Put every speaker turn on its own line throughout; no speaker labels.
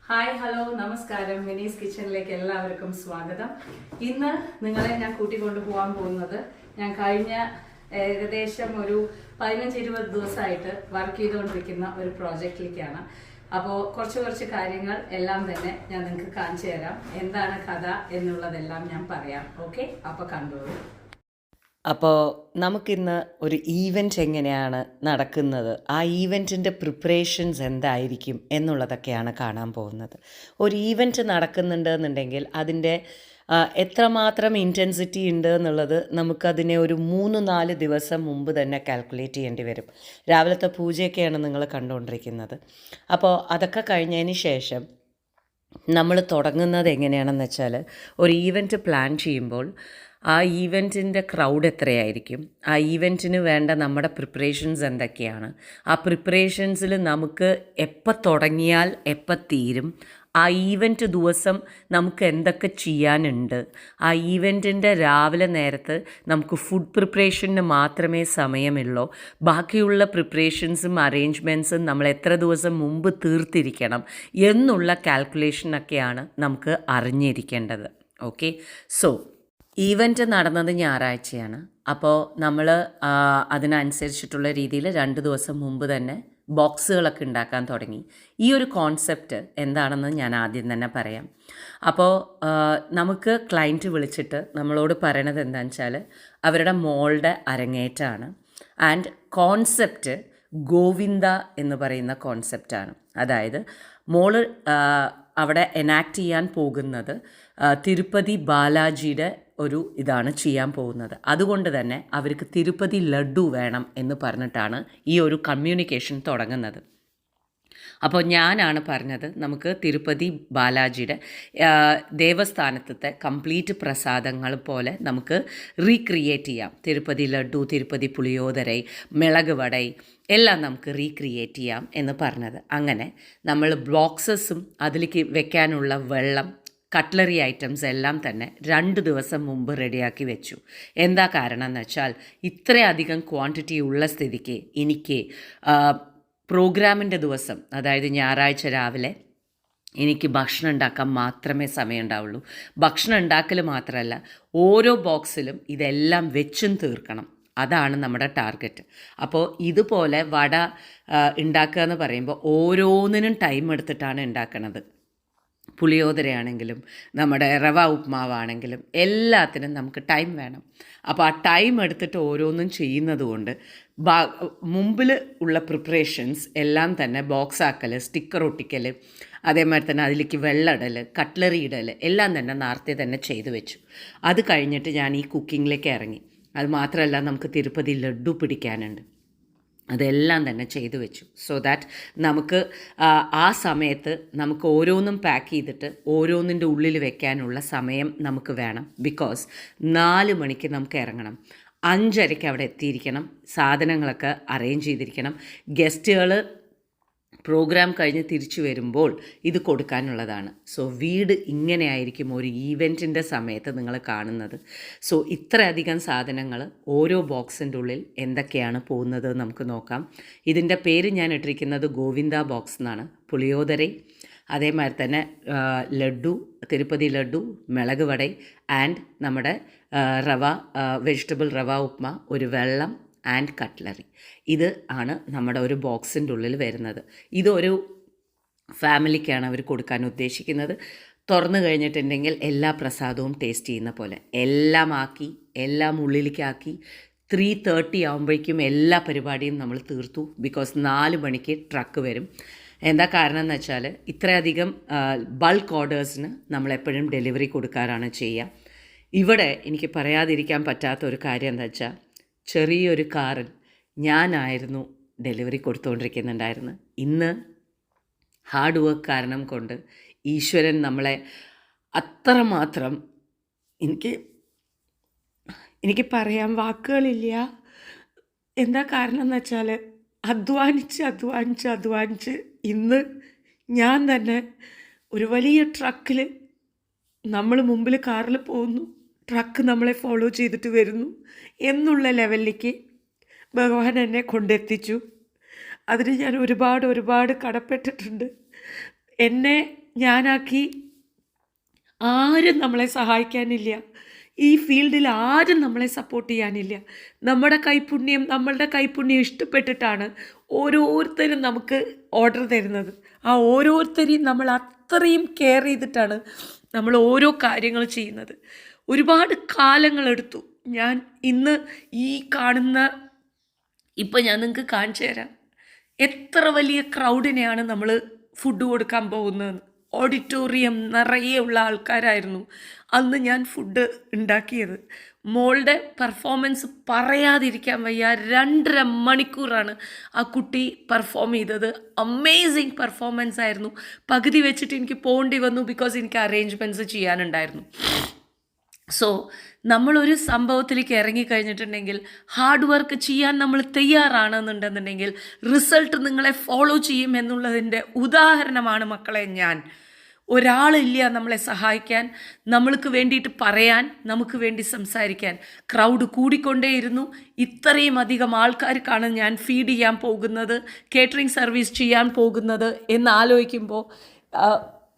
Hi hello നമസ്കാരം. മിനീസ് കിച്ചണിലേക്ക് എല്ലാവർക്കും സ്വാഗതം. ഇന്ന് നിങ്ങളെ ഞാൻ കൂട്ടിക്കൊണ്ടു പോകാൻ പോകുന്നത് ഞാൻ കഴിഞ്ഞ ഏകദേശം ഒരു 15-20 ദിവസമായിട്ട് വർക്ക് ചെയ്തുകൊണ്ടിരിക്കുന്ന ഒരു പ്രോജക്റ്റിലേക്കാണ്. അപ്പോൾ കുറച്ച് കാര്യങ്ങൾ എല്ലാം തന്നെ ഞാൻ നിങ്ങൾക്ക് കാണിച്ചു തരാം. എന്താണ് കഥ എന്നുള്ളതെല്ലാം ഞാൻ പറയാം. ഓക്കെ, അപ്പോൾ കണ്ടോളൂ.
അപ്പോൾ നമുക്കിന്ന് ഒരു ഈവൻറ്റ് എങ്ങനെയാണ് നടക്കുന്നത്, ആ ഈവൻറ്റിൻ്റെ പ്രിപ്പറേഷൻസ് എന്തായിരിക്കും എന്നുള്ളതൊക്കെയാണ് കാണാൻ പോകുന്നത്. ഒരു ഈവൻറ്റ് നടക്കുന്നുണ്ടെന്നുണ്ടെങ്കിൽ അതിൻ്റെ എത്രമാത്രം ഇൻറ്റൻസിറ്റി ഉണ്ട് എന്നുള്ളത് നമുക്കതിനെ ഒരു 3-4 ദിവസം മുമ്പ് തന്നെ കാൽക്കുലേറ്റ് ചെയ്യേണ്ടി വരും. രാവിലത്തെ പൂജയൊക്കെയാണ് നിങ്ങൾ കണ്ടുകൊണ്ടിരിക്കുന്നത്. അപ്പോൾ അതൊക്കെ കഴിഞ്ഞതിന് ശേഷം നമ്മൾ തുടങ്ങുന്നത് എങ്ങനെയാണെന്ന് വെച്ചാൽ, ഒരു ഈവൻറ്റ് പ്ലാൻ ചെയ്യുമ്പോൾ ആ ഈവൻറ്റിൻ്റെ ക്രൗഡ് എത്രയായിരിക്കും, ആ ഈവൻറ്റിന് വേണ്ട നമ്മുടെ പ്രിപ്പറേഷൻസ് എന്തൊക്കെയാണ്, ആ പ്രിപ്പറേഷൻസിൽ നമുക്ക് എപ്പോൾ തുടങ്ങിയാൽ എപ്പോൾ തീരും, ആ ഈവൻറ്റ് ദിവസം നമുക്ക് എന്തൊക്കെ ചെയ്യാനുണ്ട്, ആ ഈവൻറ്റിൻ്റെ രാവിലെ നേരത്ത് നമുക്ക് ഫുഡ് പ്രിപ്പറേഷന് മാത്രമേ സമയമുള്ളൂ, ബാക്കിയുള്ള പ്രിപ്പറേഷൻസും അറേഞ്ച്മെൻറ്റ്സും നമ്മൾ എത്ര ദിവസം മുമ്പ് തീർത്തിരിക്കണം എന്നുള്ള കാൽക്കുലേഷനൊക്കെയാണ് നമുക്ക് അറിഞ്ഞിരിക്കേണ്ടത്. ഓക്കെ, സോ ഈവൻറ്റ് നടന്നത് ഞായറാഴ്ചയാണ്. അപ്പോൾ നമ്മൾ അതിനനുസരിച്ചിട്ടുള്ള രീതിയിൽ 2 ദിവസം മുമ്പ് തന്നെ ബോക്സുകളൊക്കെ ഉണ്ടാക്കാൻ തുടങ്ങി. ഈ ഒരു കോൺസെപ്റ്റ് എന്താണെന്ന് ഞാൻ ആദ്യം തന്നെ പറയാം. അപ്പോൾ നമുക്ക് ക്ലയൻറ്റ് വിളിച്ചിട്ട് നമ്മളോട് പറയണത് എന്താണെന്ന് വെച്ചാൽ, അവരുടെ മോളുടെ അരങ്ങേറ്റമാണ്. ആൻഡ് കോൺസെപ്റ്റ് ഗോവിന്ദ എന്ന് പറയുന്ന കോൺസെപ്റ്റാണ്. അതായത് മോള് അവിടെ എനാക്ട് ചെയ്യാൻ പോകുന്നത് തിരുപ്പതി ബാലാജിയുടെ ഒരു ഇതാണ് ചെയ്യാൻ പോകുന്നത്. അതുകൊണ്ട് തന്നെ അവർക്ക് തിരുപ്പതി ലഡ്ഡു വേണം എന്ന് പറഞ്ഞിട്ടാണ് ഈ ഒരു കമ്മ്യൂണിക്കേഷൻ തുടങ്ങുന്നത്. അപ്പോൾ ഞാനാണ് പറഞ്ഞത്, നമുക്ക് തിരുപ്പതി ബാലാജിയുടെ ദേവസ്ഥാനത്തെ കംപ്ലീറ്റ് പ്രസാദങ്ങൾ പോലെ നമുക്ക് റീക്രിയേറ്റ് ചെയ്യാം. തിരുപ്പതി ലഡ്ഡു, തിരുപ്പതി പുളിയോദരൈ, മിളക് വടൈ എല്ലാം നമുക്ക് റീക്രിയേറ്റ് ചെയ്യാം എന്ന് പറഞ്ഞത്. അങ്ങനെ നമ്മൾ ബോക്സസും അതിലേക്ക് വെക്കാനുള്ള വെള്ളം, കട്ട്ലറി ഐറ്റംസ് എല്ലാം തന്നെ 2 ദിവസം മുമ്പ് റെഡിയാക്കി വെച്ചു. എന്താ കാരണം എന്ന് വെച്ചാൽ, ഇത്രയധികം ക്വാണ്ടിറ്റി ഉള്ള സ്ഥിതിക്ക് എനിക്ക് പ്രോഗ്രാമിൻ്റെ ദിവസം, അതായത് ഞായറാഴ്ച രാവിലെ എനിക്ക് ഭക്ഷണം ഉണ്ടാക്കാൻ മാത്രമേ സമയം ഉണ്ടാവുള്ളൂ. ഭക്ഷണം ഉണ്ടാക്കൽ മാത്രമല്ല, ഓരോ ബോക്സിലും ഇതെല്ലാം വെച്ചും തീർക്കണം. അതാണ് നമ്മുടെ ടാർഗറ്റ്. അപ്പോൾ ഇതുപോലെ വട ഉണ്ടാക്കുക എന്ന് പറയുമ്പോൾ ഓരോന്നിനും ടൈം എടുത്തിട്ടാണ് ഉണ്ടാക്കുന്നത്. പുളിയോദരയാണെങ്കിലും നമ്മുടെ റവ ഉപ്മാവാണെങ്കിലും എല്ലാത്തിനും നമുക്ക് ടൈം വേണം. അപ്പോൾ ആ ടൈം എടുത്തിട്ട് ഓരോന്നും ചെയ്യുന്നത് കൊണ്ട് മുമ്പിൽ ഉള്ള പ്രിപ്പറേഷൻസ് എല്ലാം തന്നെ ബോക്സ് ആക്കൽ, സ്റ്റിക്കർ ഒട്ടിക്കൽ, അതേമാതിരി തന്നെ അതിലേക്ക് വെള്ളം ഇടൽ, കട്ട്ലറി ഇടൽ എല്ലാം തന്നെ നേരത്തെ തന്നെ ചെയ്തു വെച്ചു. അത് കഴിഞ്ഞിട്ട് ഞാൻ ഈ കുക്കിങ്ങിലേക്ക് ഇറങ്ങി. അത് മാത്രമല്ല, നമുക്ക് തിരുപ്പതി ലഡ്ഡു പിടിക്കാനുണ്ട്. അതെല്ലാം തന്നെ ചെയ്തു വെച്ചു. സോ ദാറ്റ് നമുക്ക് ആ സമയത്ത് നമുക്ക് ഓരോന്നും പാക്ക് ചെയ്തിട്ട് ഓരോന്നിൻ്റെ ഉള്ളിൽ വെക്കാനുള്ള സമയം നമുക്ക് വേണം. ബിക്കോസ് 4 മണിക്ക് നമുക്ക് ഇറങ്ങണം, 5:30 അവിടെ എത്തിയിരിക്കണം, സാധനങ്ങളൊക്കെ അറേഞ്ച് ചെയ്തിരിക്കണം. ഗസ്റ്റുകൾ പ്രോഗ്രാം കഴിഞ്ഞ് തിരിച്ചു വരുമ്പോൾ ഇത് കൊടുക്കാനുള്ളതാണ്. സോ വീട് ഇങ്ങനെയായിരിക്കും ഒരു ഈവൻറ്റിൻ്റെ സമയത്ത് നിങ്ങൾ കാണുന്നത്. സോ ഇത്രയധികം സാധനങ്ങൾ ഓരോ ബോക്സിൻ്റെ ഉള്ളിൽ എന്തൊക്കെയാണ് പോകുന്നത് നമുക്ക് നോക്കാം. ഇതിൻ്റെ പേര് ഞാൻ ഇട്ടിരിക്കുന്നത് ഗോവിന്ദ ബോക്സ് എന്നാണ്. പുളിയോദരൈ, അതേമാതിരി തന്നെ ലഡ്ഡു, തിരുപ്പതി ലഡ്ഡു, മിളക് വടൈ ആൻഡ് നമ്മുടെ വെജിറ്റബിൾ റവ ഉപ്മ, ഒരു വെള്ളം ആൻഡ് കട്ട്ലറി. ഇത് ആണ് നമ്മുടെ ഒരു ബോക്സിൻ്റെ ഉള്ളിൽ വരുന്നത്. ഇതൊരു ഫാമിലിക്കാണ് അവർ കൊടുക്കാൻ ഉദ്ദേശിക്കുന്നത്. തുറന്നു കഴിഞ്ഞിട്ടുണ്ടെങ്കിൽ എല്ലാ പ്രസാദവും ടേസ്റ്റ് ചെയ്യുന്ന പോലെ എല്ലാം ആക്കി, എല്ലാം ഉള്ളിലേക്കാക്കി 3:30 ആകുമ്പോഴേക്കും എല്ലാ പരിപാടിയും നമ്മൾ തീർത്തു. ബിക്കോസ് 4 മണിക്ക് ട്രക്ക് വരും. എന്താ കാരണം എന്ന് വെച്ചാൽ, ഇത്രയധികം ബൾക്ക് ഓർഡേഴ്സിന് നമ്മളെപ്പോഴും ഡെലിവറി കൊടുക്കാറാണ് ചെയ്യുക. ഇവിടെ എനിക്ക് പറയാതിരിക്കാൻ പറ്റാത്ത ഒരു കാര്യം എന്താ വെച്ചാൽ, ചെറിയൊരു കാറിൽ ഞാനായിരുന്നു ഡെലിവറി കൊടുത്തുകൊണ്ടിരിക്കുന്നുണ്ടായിരുന്നു. ഇന്ന് ഹാർഡ് വർക്ക് കാരണം കൊണ്ട് ഈശ്വരൻ നമ്മളെ അത്രമാത്രം, എനിക്ക് പറയാൻ വാക്കുകളില്ല. എന്താ കാരണം എന്ന് വെച്ചാൽ, അധ്വാനിച്ച് ഇന്ന് ഞാൻ തന്നെ ഒരു വലിയ ട്രക്കിൽ, നമ്മൾ മുമ്പിൽ കാറിൽ പോകുന്നു, ട്രക്ക് നമ്മളെ ഫോളോ ചെയ്തിട്ട് വരുന്നു എന്നുള്ള ലെവലിലേക്ക് ഭഗവാൻ എന്നെ കൊണ്ടെത്തിച്ചു. അതിന് ഞാൻ ഒരുപാട് കടപ്പെട്ടിട്ടുണ്ട്. എന്നെ
ഞാനാക്കി. ആരും നമ്മളെ സഹായിക്കാനില്ല, ഈ ഫീൽഡിൽ ആരും നമ്മളെ സപ്പോർട്ട് ചെയ്യാനില്ല. നമ്മളുടെ കൈപ്പുണ്യം ഇഷ്ടപ്പെട്ടിട്ടാണ് ഓരോരുത്തരും നമുക്ക് ഓർഡർ തരുന്നത്. ആ ഓരോരുത്തരെയും നമ്മൾ അത്രയും കെയർ ചെയ്തിട്ടാണ് നമ്മൾ ഓരോ കാര്യങ്ങൾ ചെയ്യുന്നത്. ഒരുപാട് കാലങ്ങളെടുത്തു. ഞാൻ ഇന്ന് ഈ കാണുന്ന, ഇപ്പം ഞാൻ നിങ്ങൾക്ക് കാണിച്ചു തരാം എത്ര വലിയ ക്രൗഡിനെയാണ് നമ്മൾ ഫുഡ് കൊടുക്കാൻ പോകുന്നത്. ഓഡിറ്റോറിയം നിറയെ ഉള്ള ആൾക്കാരായിരുന്നു അന്ന് ഞാൻ ഫുഡ് ഉണ്ടാക്കിയത്. മോളുടെ പെർഫോമൻസ് പറയാതിരിക്കാൻ വയ്യ. 2.5 മണിക്കൂറാണ് ആ കുട്ടി പെർഫോം ചെയ്തത്. അമേസിങ് പെർഫോമൻസ് ആയിരുന്നു. പകുതി വെച്ചിട്ട് എനിക്ക് പോകേണ്ടി വന്നു, ബിക്കോസ് എനിക്ക് അറേഞ്ച്മെൻറ്റ്സ് ചെയ്യാനുണ്ടായിരുന്നു. സോ നമ്മളൊരു സംഭവത്തിലേക്ക് ഇറങ്ങിക്കഴിഞ്ഞിട്ടുണ്ടെങ്കിൽ, ഹാർഡ് വർക്ക് ചെയ്യാൻ നമ്മൾ തയ്യാറാണെന്നുണ്ടെന്നുണ്ടെങ്കിൽ റിസൾട്ട് നിങ്ങളെ ഫോളോ ചെയ്യും എന്നുള്ളതിൻ്റെ ഉദാഹരണമാണ് മക്കളെ ഞാൻ. ഒരാളില്ല നമ്മളെ സഹായിക്കാൻ, നമ്മൾക്ക് വേണ്ടിയിട്ട് പറയാൻ, നമുക്ക് വേണ്ടി സംസാരിക്കാൻ. ക്രൗഡ് കൂടിക്കൊണ്ടേയിരുന്നു. ഇത്രയും അധികം ആൾക്കാർക്കാണ് ഞാൻ ഫീഡ് ചെയ്യാൻ പോകുന്നത്, കേറ്ററിംഗ് സർവീസ് ചെയ്യാൻ പോകുന്നത് എന്ന് ആലോചിക്കുമ്പോൾ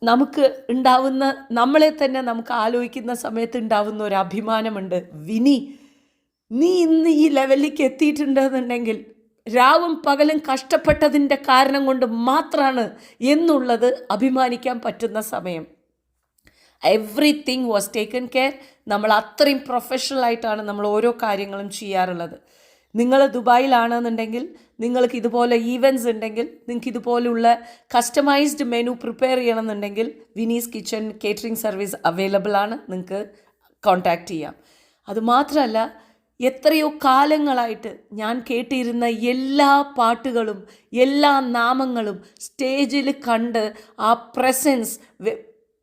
നമുക്ക് ഉണ്ടാവുന്ന, നമ്മളെ തന്നെ നമുക്ക് ആലോചിക്കുന്ന സമയത്ത് ഉണ്ടാവുന്ന ഒരു അഭിമാനമുണ്ട്. വിനി, നീ ഇന്ന് ഈ ലെവലിലേക്ക് എത്തിയിട്ടുണ്ടെന്നുണ്ടെങ്കിൽ രാവും പകലും കഷ്ടപ്പെട്ടതിൻ്റെ കാരണം കൊണ്ട് മാത്രമാണ് എന്നുള്ളത് അഭിമാനിക്കാൻ പറ്റുന്ന സമയം. Everything was taken care. നമ്മൾ അത്രയും പ്രൊഫഷണലായിട്ടാണ് നമ്മൾ ഓരോ കാര്യങ്ങളും ചെയ്യാറുള്ളത്. നിങ്ങൾ ദുബായിലാണെന്നുണ്ടെങ്കിൽ നിങ്ങൾക്ക് ഇതുപോലെ ഈവൻറ്റ്സ് ഉണ്ടെങ്കിൽ, നിങ്ങൾക്ക് ഇതുപോലുള്ള കസ്റ്റമൈസ്ഡ് മെനു പ്രിപ്പയർ ചെയ്യണമെന്നുണ്ടെങ്കിൽ Vinees kitchen catering service available ആണ്. നിങ്ങൾക്ക് കോൺടാക്റ്റ് ചെയ്യാം. അതുമാത്രമല്ല, എത്രയോ കാലങ്ങളായിട്ട് ഞാൻ കേട്ടിരുന്ന എല്ലാ പാട്ടുകളും എല്ലാ നാമങ്ങളും സ്റ്റേജിൽ കണ്ട് ആ പ്രസൻസ്,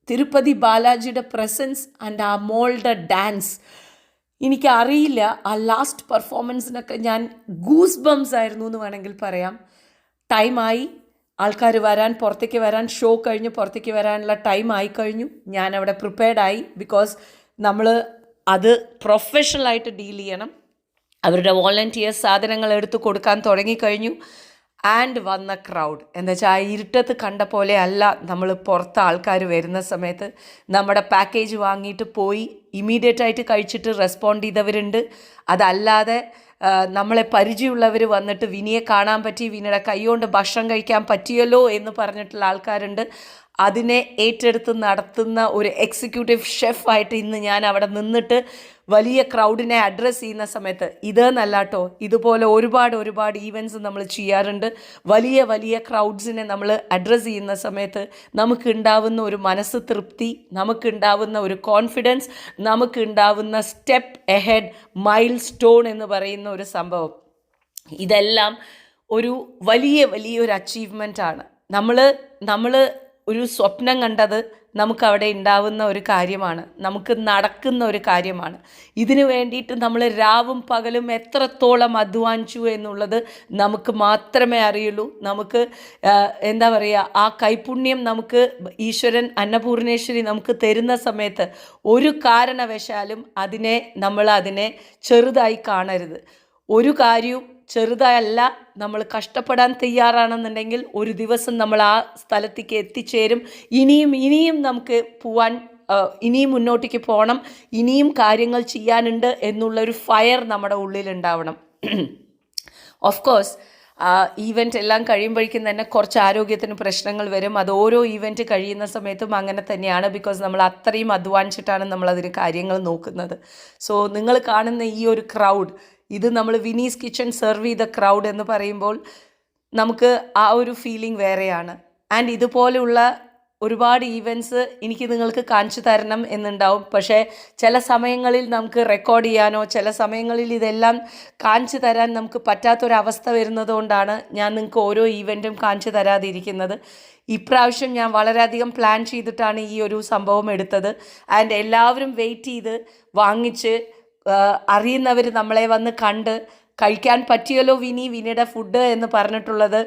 തിരുപ്പതി ബാലാജിയുടെ പ്രസൻസ് ആൻഡ് ആ മോളുടെ ഡാൻസ്, എനിക്കറിയില്ല, ആ ലാസ്റ്റ് പെർഫോമൻസിനൊക്കെ ഞാൻ ഗൂസ് ബംസ് ആയിരുന്നു എന്ന് വേണമെങ്കിൽ പറയാം. ടൈമായി, ആൾക്കാർ പുറത്തേക്ക് വരാൻ, ഷോ കഴിഞ്ഞ് പുറത്തേക്ക് വരാനുള്ള ടൈം ആയിക്കഴിഞ്ഞു. ഞാനവിടെ പ്രിപ്പയർഡായി. ബിക്കോസ് നമ്മൾ അത് പ്രൊഫഷണലായിട്ട് ഡീൽ ചെയ്യണം. അവരുടെ വോളണ്ടിയേഴ്സ് സാധനങ്ങൾ എടുത്ത് കൊടുക്കാൻ തുടങ്ങിക്കഴിഞ്ഞു. ആൻഡ് വന്ന ക്രൗഡ് എന്താ വെച്ചാൽ ആ ഇരുട്ടത്ത് കണ്ട പോലെ അല്ല നമ്മൾ പുറത്ത് ആൾക്കാർ വരുന്ന സമയത്ത്. നമ്മുടെ പാക്കേജ് വാങ്ങിയിട്ട് പോയി ഇമ്മീഡിയറ്റായിട്ട് കഴിച്ചിട്ട് റെസ്പോണ്ട് ചെയ്തവരുണ്ട്. അതല്ലാതെ നമ്മളെ പരിചയമുള്ളവർ വന്നിട്ട് വിനിയെ കാണാൻ പറ്റി, വിനിയുടെ കൈകൊണ്ട് ഭക്ഷണം കഴിക്കാൻ പറ്റിയല്ലോ എന്ന് പറഞ്ഞിട്ടുള്ള ആൾക്കാരുണ്ട്. അതിനെ ഏറ്റെടുത്ത് നടത്തുന്ന ഒരു എക്സിക്യൂട്ടീവ് ഷെഫായിട്ട് ഇന്ന് ഞാൻ അവിടെ നിന്നിട്ട് വലിയ ക്രൗഡിനെ അഡ്രസ്സ് ചെയ്യുന്ന സമയത്ത്, ഇതെന്നല്ല കേട്ടോ, ഇതുപോലെ ഒരുപാട് ഈവൻറ്റ്സ് നമ്മൾ ചെയ്യാറുണ്ട്. വലിയ വലിയ ക്രൗഡ്സിനെ നമ്മൾ അഡ്രസ്സ് ചെയ്യുന്ന സമയത്ത് നമുക്കുണ്ടാവുന്ന ഒരു മനസ്സ് തൃപ്തി, നമുക്കുണ്ടാവുന്ന ഒരു കോൺഫിഡൻസ്, നമുക്കുണ്ടാവുന്ന സ്റ്റെപ്പ് എഹെഡ്, മൈൽ സ്റ്റോൺ എന്ന് പറയുന്ന ഒരു സംഭവം, ഇതെല്ലാം ഒരു വലിയൊരു അച്ചീവ്മെൻറ്റാണ്. നമ്മൾ ഒരു സ്വപ്നം കണ്ടത് നമുക്കവിടെ ഉണ്ടാവുന്ന ഒരു കാര്യമാണ്, നമുക്ക് നടക്കുന്ന ഒരു കാര്യമാണ്. ഇതിനു വേണ്ടിയിട്ട് നമ്മൾ രാവും പകലും എത്രത്തോളം അധ്വാനിച്ചു എന്നുള്ളത് നമുക്ക് മാത്രമേ അറിയുള്ളൂ. നമുക്ക് എന്താ പറയുക, ആ കൈപുണ്യം നമുക്ക് ഈശ്വരൻ, അന്നപൂർണേശ്വരി നമുക്ക് തരുന്ന സമയത്ത് ഒരു കാരണവശാലും അതിനെ ചെറുതായി കാണരുത്. ഒരു കാര്യവും ചെറുതല്ല. നമ്മൾ കഷ്ടപ്പെടാൻ തയ്യാറാണെന്നുണ്ടെങ്കിൽ ഒരു ദിവസം നമ്മൾ ആ സ്ഥലത്തേക്ക് എത്തിച്ചേരും. ഇനിയും നമുക്ക് പോവാൻ, ഇനിയും മുന്നോട്ടേക്ക് പോകണം, ഇനിയും കാര്യങ്ങൾ ചെയ്യാനുണ്ട് എന്നുള്ളൊരു ഫയർ നമ്മുടെ ഉള്ളിലുണ്ടാവണം. ഓഫ് കോഴ്സ് ഈവൻറ്റ് എല്ലാം കഴിയുമ്പോഴേക്കും തന്നെ കുറച്ച് ആരോഗ്യത്തിന് പ്രശ്നങ്ങൾ വരും. അത് ഓരോ ഈവൻറ്റ് കഴിയുന്ന സമയത്തും അങ്ങനെ തന്നെയാണ്. ബിക്കോസ് നമ്മൾ അത്രയും അധ്വാനിച്ചിട്ടാണ് നമ്മളതിന് കാര്യങ്ങൾ നോക്കുന്നത്. സോ നിങ്ങൾ കാണുന്ന ഈ ഒരു ക്രൗഡ്, ഇത് നമ്മൾ വിനീസ് കിച്ചൺ സെർവ് ചെയ്ത ക്രൗഡ് എന്ന് പറയുമ്പോൾ നമുക്ക് ആ ഒരു ഫീലിംഗ് വേറെയാണ്. ആൻഡ് ഇതുപോലെയുള്ള ഒരുപാട് ഈവൻറ്റ്സ് എനിക്ക് നിങ്ങൾക്ക് കാണിച്ചു തരണം എന്നുണ്ടാവും. പക്ഷേ ചില സമയങ്ങളിൽ നമുക്ക് റെക്കോർഡ് ചെയ്യാനോ ചില സമയങ്ങളിൽ ഇതെല്ലാം കാണിച്ചു തരാൻ നമുക്ക് പറ്റാത്തൊരവസ്ഥ വരുന്നതുകൊണ്ടാണ് ഞാൻ നിങ്ങൾക്ക് ഓരോ ഈവൻറ്റും കാണിച്ചു തരാതിരിക്കുന്നത്. ഇപ്രാവശ്യം ഞാൻ വളരെയധികം പ്ലാൻ ചെയ്തിട്ടാണ് ഈ ഒരു സംഭവം എടുത്തത്. ആൻഡ് എല്ലാവരും വെയിറ്റ് ചെയ്ത് വാങ്ങിച്ച്, അറിയുന്നവർ നമ്മളെ വന്ന് കണ്ട് കഴിക്കാൻ പറ്റിയല്ലോ വിനിയുടെ ഫുഡ് എന്ന് പറഞ്ഞിട്ടുള്ളത്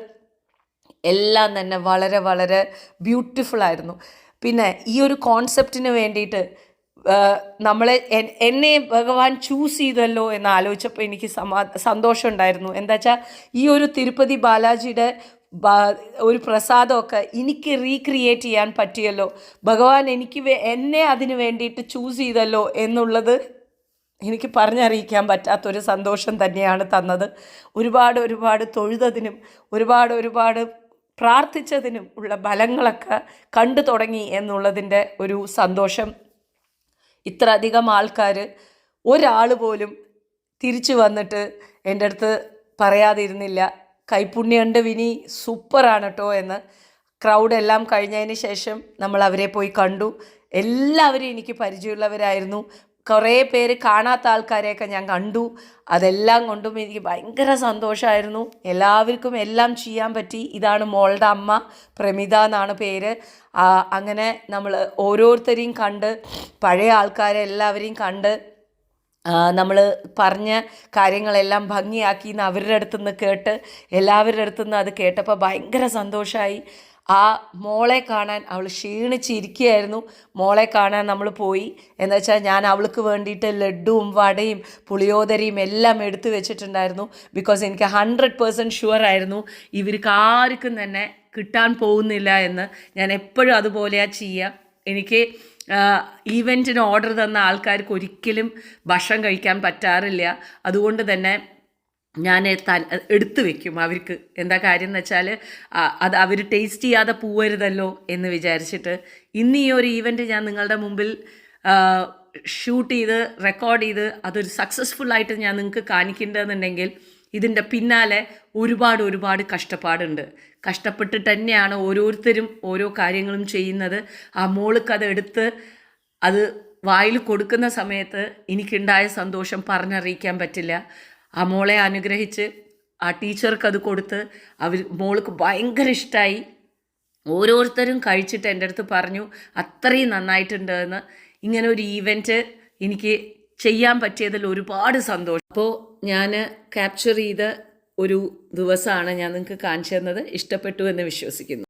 എല്ലാം തന്നെ വളരെ ബ്യൂട്ടിഫുള്ളായിരുന്നു. പിന്നെ ഈ ഒരു കോൺസെപ്റ്റിന് വേണ്ടിയിട്ട് എന്നെ ഭഗവാൻ ചൂസ് ചെയ്തല്ലോ എന്ന് ആലോചിച്ചപ്പോൾ എനിക്ക് സന്തോഷമുണ്ടായിരുന്നു. എന്താ വെച്ചാൽ ഈ ഒരു തിരുപ്പതി ബാലാജിയുടെ ഒരു പ്രസാദമൊക്കെ എനിക്ക് റീക്രിയേറ്റ് ചെയ്യാൻ പറ്റിയല്ലോ, ഭഗവാൻ എന്നെ അതിന് വേണ്ടിയിട്ട് ചൂസ് ചെയ്തല്ലോ എന്നുള്ളത് എനിക്ക് പറഞ്ഞറിയിക്കാൻ പറ്റാത്തൊരു സന്തോഷം തന്നെയാണ് തന്നത്. ഒരുപാട് തൊഴുതതിനും ഒരുപാട് പ്രാർത്ഥിച്ചതിനും ഉള്ള ഫലങ്ങളൊക്കെ കണ്ടു തുടങ്ങി എന്നുള്ളതിൻ്റെ ഒരു സന്തോഷം. ഇത്ര അധികം ആൾക്കാർ, ഒരാൾ പോലും തിരിച്ചു വന്നിട്ട് എൻ്റെ അടുത്ത് പറയാതിരുന്നില്ല കൈപ്പുണ്യമുണ്ട് വിനി, സൂപ്പറാണ് കേട്ടോ എന്ന്. ക്രൗഡെല്ലാം കഴിഞ്ഞതിന് ശേഷം നമ്മൾ അവരെ പോയി കണ്ടു. എല്ലാവരും എനിക്ക് പരിചയമുള്ളവരായിരുന്നു. കുറേ പേര് കാണാത്ത ആൾക്കാരെയൊക്കെ ഞാൻ കണ്ടു. അതെല്ലാം കൊണ്ടും എനിക്ക് ഭയങ്കര സന്തോഷമായിരുന്നു. എല്ലാവർക്കും എല്ലാം ചെയ്യാൻ പറ്റി. ഇതാണ് മോളുടെ അമ്മ, പ്രമിത എന്നാണ് പേര്. അങ്ങനെ നമ്മൾ ഓരോരുത്തരെയും കണ്ട്, പഴയ ആൾക്കാരെ എല്ലാവരെയും കണ്ട്, നമ്മൾ പറഞ്ഞ കാര്യങ്ങളെല്ലാം ഭംഗിയാക്കി എന്ന് അവരുടെ അടുത്തുനിന്ന് കേട്ട്, എല്ലാവരുടെ അടുത്തുനിന്ന് അത് കേട്ടപ്പോൾ ഭയങ്കര സന്തോഷമായി. ആ മോളെ കാണാൻ, അവൾ ക്ഷീണിച്ചിരിക്കുകയായിരുന്നു. മോളെ കാണാൻ നമ്മൾ പോയി. എന്ന് വെച്ചാൽ ഞാൻ അവൾക്ക് വേണ്ടിയിട്ട് ലഡ്ഡുവും വടയും പുളിയോദരയും എല്ലാം എടുത്തു വെച്ചിട്ടുണ്ടായിരുന്നു. ബിക്കോസ് എനിക്ക് 100% ഷുവറായിരുന്നു ഇവർക്ക് ആർക്കും തന്നെ കിട്ടാൻ പോകുന്നില്ല എന്ന്. ഞാൻ എപ്പോഴും അതുപോലെയാണ് ചെയ്യുക. എനിക്ക് ഈവൻറ്റിന് ഓർഡർ തന്ന ആൾക്കാർക്ക് ഒരിക്കലും ഭക്ഷണം കഴിക്കാൻ പറ്റാറില്ല. അതുകൊണ്ട് തന്നെ ഞാൻ എടുത്തു വെക്കും അവർക്ക്. എന്താ കാര്യം എന്ന് വെച്ചാൽ അത് അവർ ടേസ്റ്റ് ചെയ്യാതെ പോവരുതല്ലോ എന്ന് വിചാരിച്ചിട്ട്. ഇന്ന് ഈ ഒരു ഈവൻറ്റ് ഞാൻ നിങ്ങളുടെ മുമ്പിൽ ഷൂട്ട് ചെയ്ത് റെക്കോർഡ് ചെയ്ത് അതൊരു സക്സസ്ഫുള്ളായിട്ട് ഞാൻ നിങ്ങൾക്ക് കാണിക്കേണ്ടതെന്നുണ്ടെങ്കിൽ ഇതിൻ്റെ പിന്നാലെ ഒരുപാട് കഷ്ടപ്പാടുണ്ട്. കഷ്ടപ്പെട്ടിട്ട് തന്നെയാണ് ഓരോരുത്തരും ഓരോ കാര്യങ്ങളും ചെയ്യുന്നത്. ആ മോൾക്ക് എടുത്ത് അത് വായിൽ കൊടുക്കുന്ന സമയത്ത് എനിക്കുണ്ടായ സന്തോഷം പറഞ്ഞറിയിക്കാൻ പറ്റില്ല. ആ മോളെ അനുഗ്രഹിച്ച് ആ ടീച്ചർക്ക് അത് കൊടുത്ത് മോൾക്ക് ഭയങ്കര ഇഷ്ടമായി. ഓരോരുത്തരും കഴിച്ചിട്ട് എൻ്റെ അടുത്ത് പറഞ്ഞു അത്രയും നന്നായിട്ടുണ്ട് എന്ന്. ഇങ്ങനെ ഒരു ഈവൻറ്റ് എനിക്ക് ചെയ്യാൻ പറ്റിയതിൽ ഒരുപാട് സന്തോഷം. അപ്പോൾ ഞാൻ ക്യാപ്ചർ ചെയ്ത ഒരു ദിവസമാണ് ഞാൻ നിങ്ങൾക്ക് കാണിച്ചു തന്നത്. ഇഷ്ടപ്പെട്ടു എന്ന് വിശ്വസിക്കുന്നു.